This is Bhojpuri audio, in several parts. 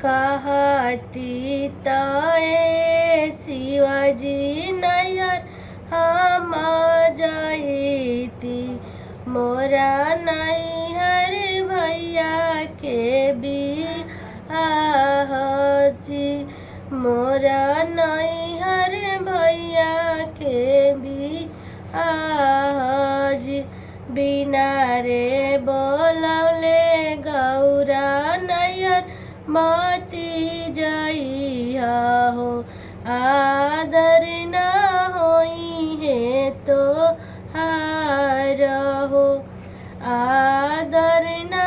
कहती ताए शिवाजी नैहर हम जईती मोरा नैहर भैया के बियाह जी मोरा नैहर भैया के बियाह जी बिना रे बोलौले गौरा नैहर मती जइहा हो आदर न होई है तो हार हो आदर न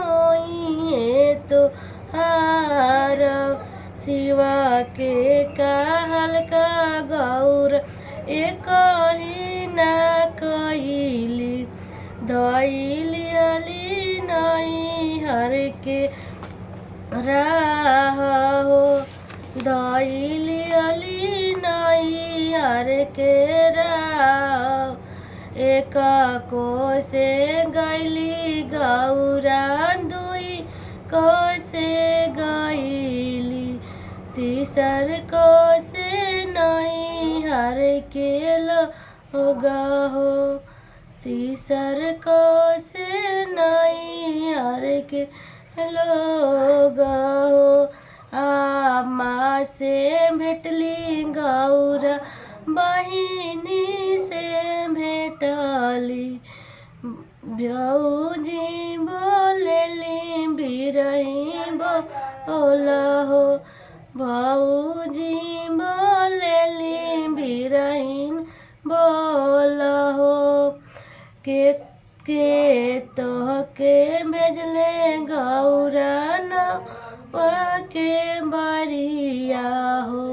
होई है तो हार शिवा के कहल का गौर एक ही न कइली धइली हली नैहर के राह हो धइली हली नैहर के राह एक को से गइली गौरा दुई को से गइली तीसर को से नैहर के लोगा हो तीसर को से नैहर के लोग हो आमा से भेटली गौरा बहिनी से भेटली भौजी बोलेली बिरही बोला हो भौजी बोलेली बिरहीन बोला हो के तोहके भेजले गौरा नौआ के बरिया हो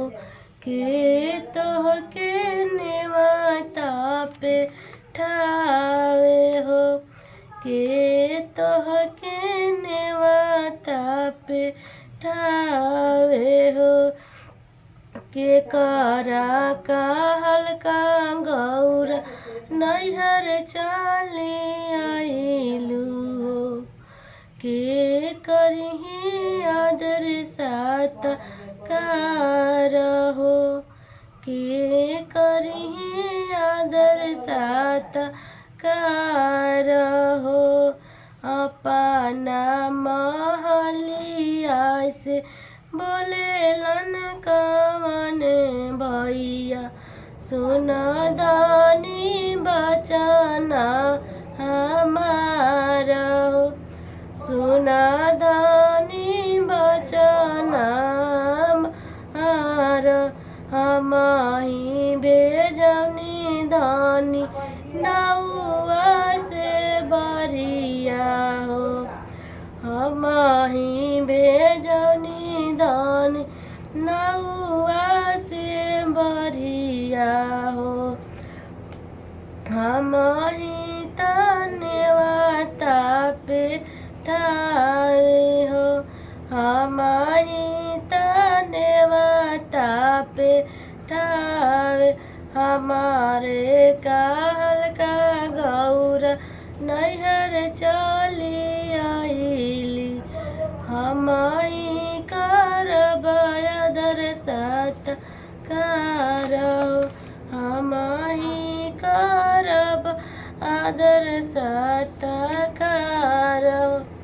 के तोहके नेवता पे ठावे हो के तोहके नेवता पे ठावे हो के करा कहल का गौरा नैहर चली आइलू हो के करही आदर सात कार हो के करही आदर सात कार हो अपना महलिया से बोलेलन कवन भैया सुन दानी बचना हमारा हो सुन दानी बचना हमारा हमाही भेजनी धानी नौआ से बरिया हो हमाही भेजनी धानी नौआ से बरिया हो हमाही तनेवाता पे ठावे हो हमाही तनेवाता पे ठावे हमारे कहल का गौरा नैहर चली आइली हमाही करब आदर सात कार हमाही करब आदर सात